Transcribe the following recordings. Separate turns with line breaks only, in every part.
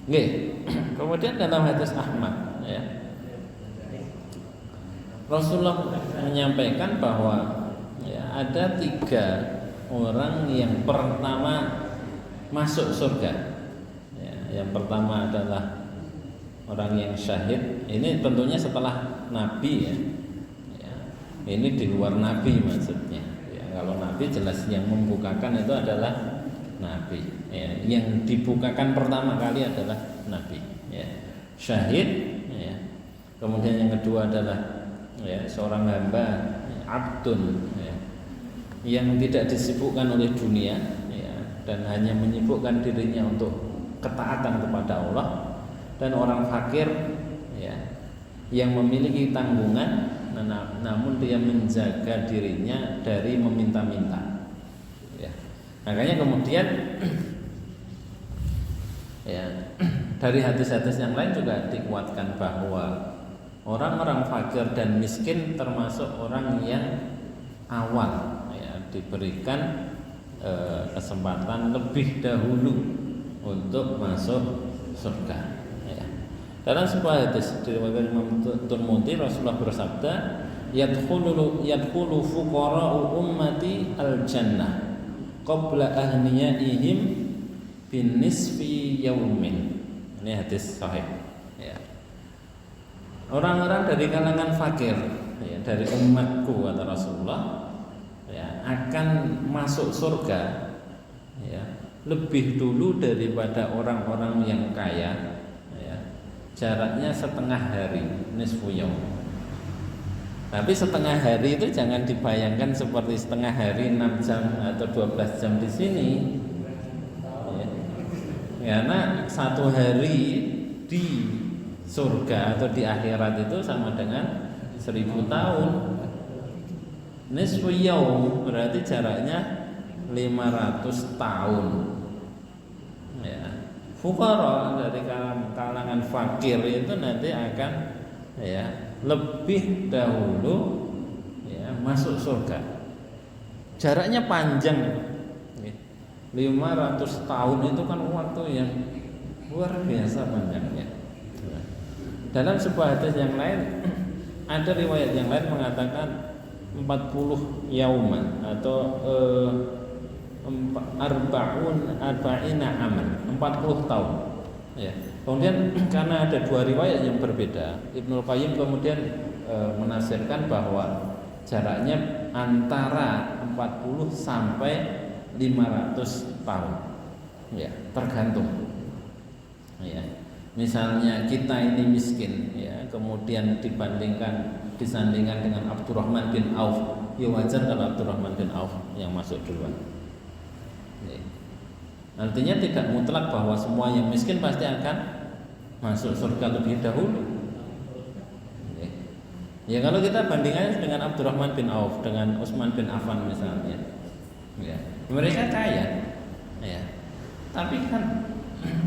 Nggih. Kemudian dalam hadis Ahmad ya, Rasulullah menyampaikan bahwa ya, ada 3 orang yang pertama masuk surga. Ya, yang pertama adalah orang yang syahid. Ini tentunya setelah Nabi ya. Ya, ini di luar Nabi maksudnya. Ya, kalau Nabi jelas yang membukakan itu adalah Nabi. Ya, yang dibukakan pertama kali adalah Nabi. Ya, syahid. Ya. Kemudian yang kedua adalah ya, seorang hamba, ya, abdun, ya, yang tidak disibukkan oleh dunia, ya, dan hanya menyibukkan dirinya untuk ketaatan kepada Allah. Dan orang fakir ya, yang memiliki tanggungan namun dia menjaga dirinya dari meminta-minta ya. Makanya kemudian ya, dari hadis-hadis yang lain juga dikuatkan bahwa orang-orang fakir dan miskin termasuk orang yang awal ya, diberikan kesempatan lebih dahulu untuk masuk surga. Dalam sebuah hadis diriwayatkan Imam Tirmidzi, Rasulullah bersabda, yadkhulu fuqara'u ummati al-jannah qabla ahniyaihim bin nisfi yaumin. Ini hadis sahih ya. Orang-orang dari kalangan fakir ya, dari umatku kata Rasulullah ya, akan masuk surga ya, lebih dulu daripada orang-orang yang kaya. Jaraknya setengah hari, nisfu yaum. Tapi setengah hari itu jangan dibayangkan seperti setengah hari 6 jam atau 12 jam di sini. Ya. Karena 1 hari di surga atau di akhirat itu sama dengan 1000 tahun. Nisfu yaum berarti jaraknya 500 tahun. Ya. Fuqara dari kalangan fakir itu nanti akan ya lebih dahulu ya masuk surga. Jaraknya panjang, 500 tahun itu kan waktu yang luar biasa panjangnya. Dalam sebuah hadis yang lain ada riwayat yang lain mengatakan 40 yauman atau arba'ina aman, 40 tahun ya. Kemudian karena ada 2 riwayat yang berbeda, Ibnu Qayyim kemudian menafsirkan bahwa jaraknya antara 40 sampai 500 tahun ya, tergantung ya. Misalnya kita ini miskin ya, kemudian disandingkan dengan Abdurrahman bin Auf, ya wajar kalau Abdurrahman bin Auf yang masuk duluan. Artinya tidak mutlak bahwa semua yang miskin pasti akan masuk surga lebih dahulu. Ya kalau kita bandingkan dengan Abdurrahman bin Auf dengan Utsman bin Affan misalnya, ya, mereka kaya, ya, tapi kan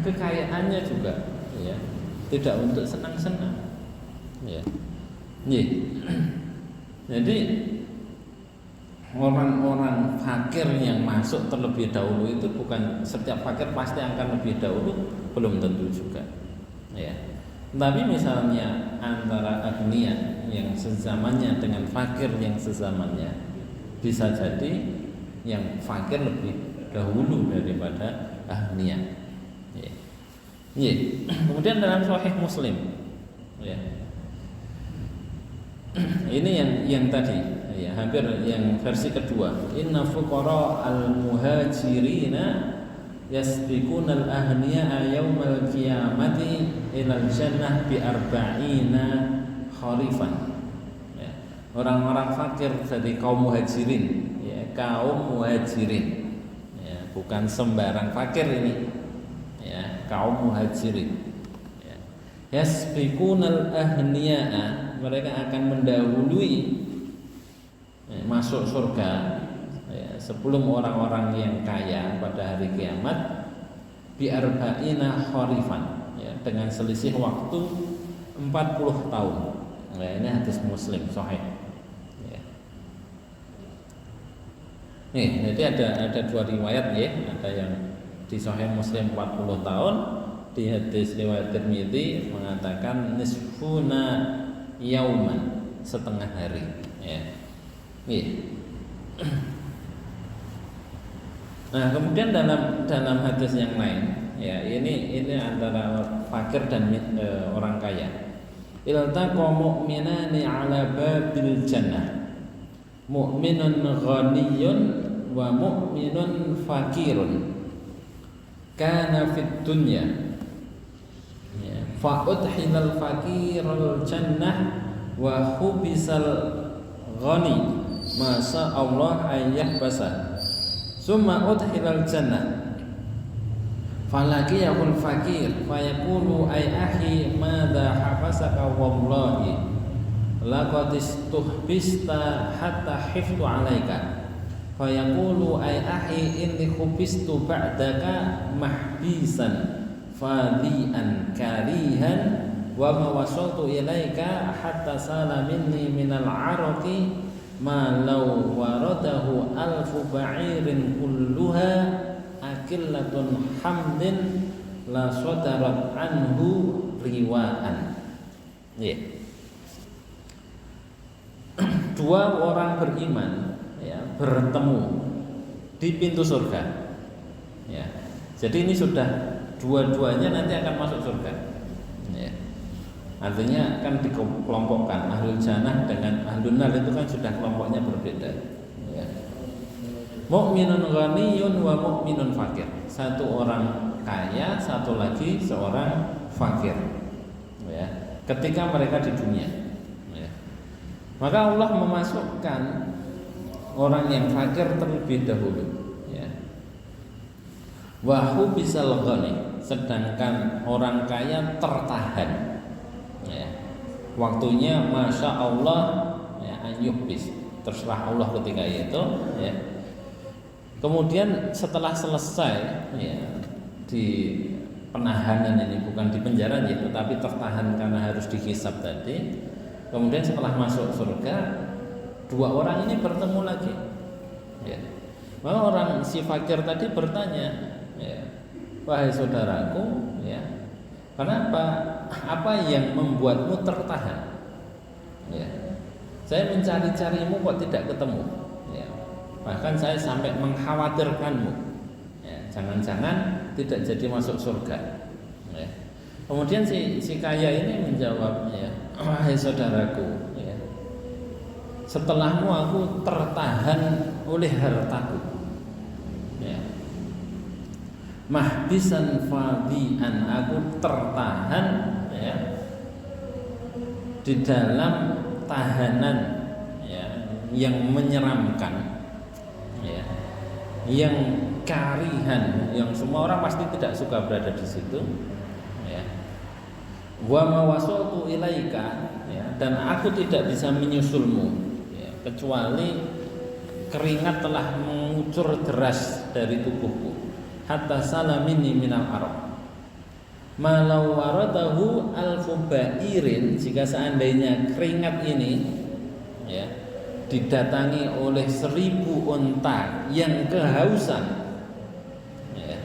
kekayaannya juga, ya, tidak untuk senang-senang, ya. Jadi orang-orang fakir yang masuk terlebih dahulu itu bukan setiap fakir pasti akan lebih dahulu, belum tentu juga ya. Tapi misalnya antara agniya yang sezamannya dengan fakir yang sezamannya, bisa jadi yang fakir lebih dahulu daripada agniya ya. Ya. Kemudian dalam Sahih Muslim ya, ini yang tadi ya, hampir yang versi kedua, inna fuqara al-muhajirina yasbiquna al-ahniya yaumal qiyamati ilal jannah bi arba'ina kharifan ya. Orang-orang fakir dari kaum muhajirin ya, kaum muhajirin ya, bukan sembarang fakir ini ya, kaum muhajirin ya. Yasbiquna al-ahniya, mereka akan mendahului masuk surga ya, sebelum orang-orang yang kaya pada hari kiamat bi arba'ina kharifan ya, dengan selisih waktu 40 tahun. Nah, ini hadis Muslim sahih ya. Nih, jadi ada 2 riwayat ya, ada yang di Sahih Muslim 40 tahun, di di hadis riwayat Tirmidzi mengatakan nisfuna yauman, setengah hari, ya. Nah, kemudian dalam hadis yang lain, ya, ini antara fakir dan orang kaya. Iltaqa mu'minani 'ala babil jannah. Mu'minun ghaniyun wa mu'minun fakirun. Kana fid dunya. Ya, fa udhilal fakirul jannah wa hubisal ghani. Masa Allah ayyah basah. Summa udhilal jannah falaqiyahul fakir fayaqulu ay akhi madza hafasaka wallahi laqad istuhbista hatta hiftu alaika fayaqulu ay akhi inni khubistu ba'daka mahbisan fadhi'an karihan wa ma wasaltu ilaika hatta sala minni minal araqi ma law waradahu alfu ba'irin kulluha akillatun hamdin la sadarat anhu riwaan. Dua orang beriman, ya, bertemu di pintu surga, ya. Jadi ini sudah dua-duanya nanti akan masuk surga, ya. Artinya kan dikelompokkan ahlul jannah dengan ahlun nar itu kan sudah kelompoknya berbeda, ya. Mu'minun ghaniyun wa mu'minun fakir. Satu orang kaya, satu lagi seorang fakir, ya. Ketika mereka di dunia, ya. Maka Allah memasukkan orang yang fakir terlebih dahulu, ya. Wa hubisal ghani, sedangkan orang kaya tertahan. Ya, waktunya masya Allah, ya, anyubis, terserah Allah ketika itu, ya. Kemudian setelah selesai, ya, di penahanan ini, bukan di penjara ya, tetapi tertahan karena harus dihisab tadi. Kemudian setelah masuk surga, dua orang ini bertemu lagi, ya. Maka orang si fakir tadi bertanya, ya, wahai saudaraku, ya, kenapa? Apa yang membuatmu tertahan? Ya. Saya mencari-carimu kok tidak ketemu. Ya. Bahkan saya sampai mengkhawatirkanmu. Ya. Jangan-jangan tidak jadi masuk surga. Ya. Kemudian si kaya ini menjawab, ya, wahai saudaraku, ya, setelahmu aku tertahan oleh hartaku. Ya. Mahbisan fadhi'an, aku tertahan, ya, di dalam tahanan, ya, yang menyeramkan, ya, yang karihan, yang semua orang pasti tidak suka berada di situ, ya. Wa ma wasaltu ilaika, ya, dan aku tidak bisa menyusulmu, ya, kecuali keringat telah mengucur deras dari tubuhku. Hatta salamini minal arab malau waradahu alfu ba'irin, jika seandainya keringat ini, ya, didatangi oleh 1000 unta yang kehausan, ya,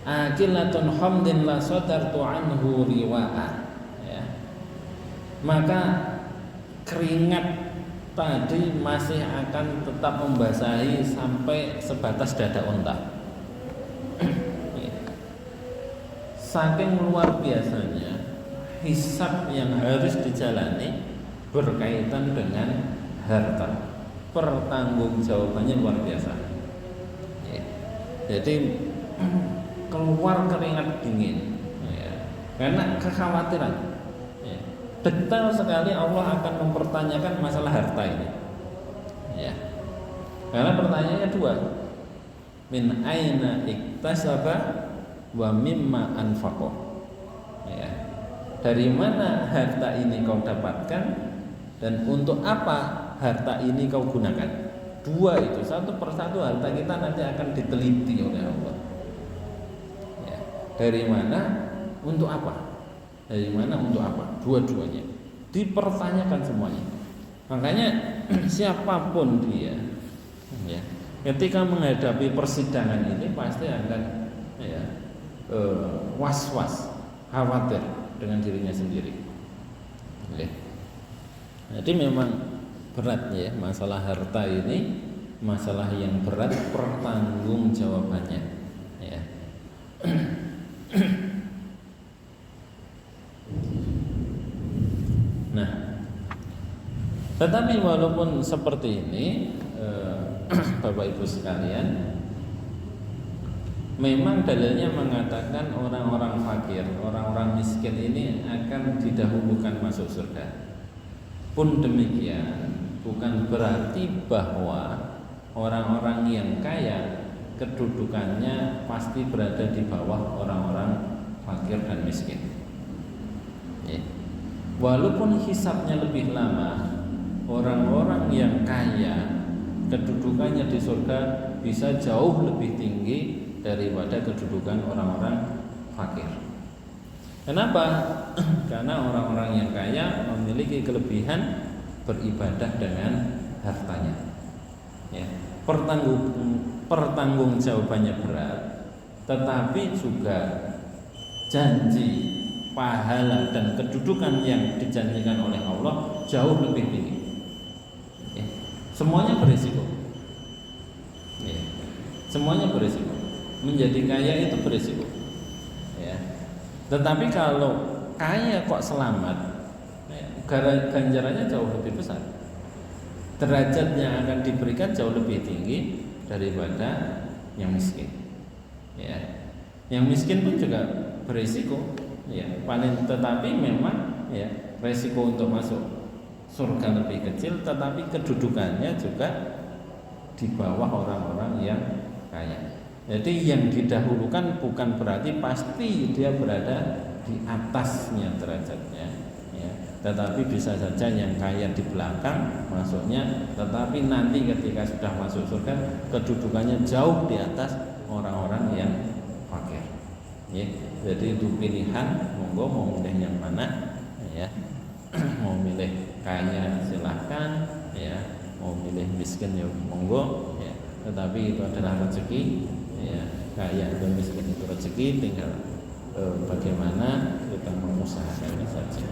akilatun hamdin la sadartu anhu riwa'a, ya, maka keringat tadi masih akan tetap membasahi sampai sebatas dada unta. Saking luar biasanya hisab yang harus dijalani berkaitan dengan harta, pertanggungjawabannya luar biasa, ya. Jadi keluar keringat dingin, ya, karena kekhawatiran, ya. Detail sekali Allah akan mempertanyakan masalah harta ini, ya. Karena pertanyaannya dua, min aina iktasaba wa mimma anfaqo, ya. Dari mana harta ini kau dapatkan dan untuk apa harta ini kau gunakan? Dua itu, satu persatu harta kita nanti akan diteliti oleh Allah, ya. Dari mana, untuk apa? Dari mana, untuk apa? Dua-duanya dipertanyakan semuanya. Makanya siapapun dia, ya, ketika menghadapi persidangan ini pasti akan, ya, was-was, khawatir dengan dirinya sendiri. Oke. Jadi memang berat ya masalah harta ini, masalah yang berat pertanggungjawabannya ya. Nah, tetapi walaupun seperti ini Bapak Ibu sekalian, memang dalilnya mengatakan orang-orang fakir, orang-orang miskin ini akan didahulukan masuk surga. Pun demikian, bukan berarti bahwa orang-orang yang kaya kedudukannya pasti berada di bawah orang-orang fakir dan miskin. Ya. Walaupun hisabnya lebih lama, orang-orang yang kaya kedudukannya di surga bisa jauh lebih tinggi daripada kedudukan orang-orang fakir. Kenapa? Karena orang-orang yang kaya memiliki kelebihan beribadah dengan hartanya. Ya. Pertanggungjawabannya berat, tetapi juga janji pahala dan kedudukan yang dijanjikan oleh Allah jauh lebih tinggi. Ya. Semuanya berisiko. Ya. Semuanya berisiko. Menjadi kaya itu berisiko. Ya. Tetapi kalau kaya kok selamat, ya, ganjarannya jauh lebih besar. Derajat yang akan diberikan jauh lebih tinggi daripada yang miskin. Ya. Yang miskin pun juga berisiko. Ya, paling tetapi memang ya resiko untuk masuk surga lebih kecil, tetapi kedudukannya juga di bawah orang-orang yang kaya. Jadi yang didahulukan bukan berarti pasti dia berada di atasnya derajatnya, ya. Tetapi bisa saja yang kaya di belakang masuknya, tetapi nanti ketika sudah masuk surga kedudukannya jauh di atas orang-orang yang fakir. Ya. Jadi itu pilihan, monggo mau milih yang mana, ya. Mau milih kaya silahkan, ya. Mau milih miskin ya monggo, ya. Tetapi itu adalah rezeki, ya. Kaya dan miskin itu rezeki, tinggal bagaimana kita mengusahakannya saja.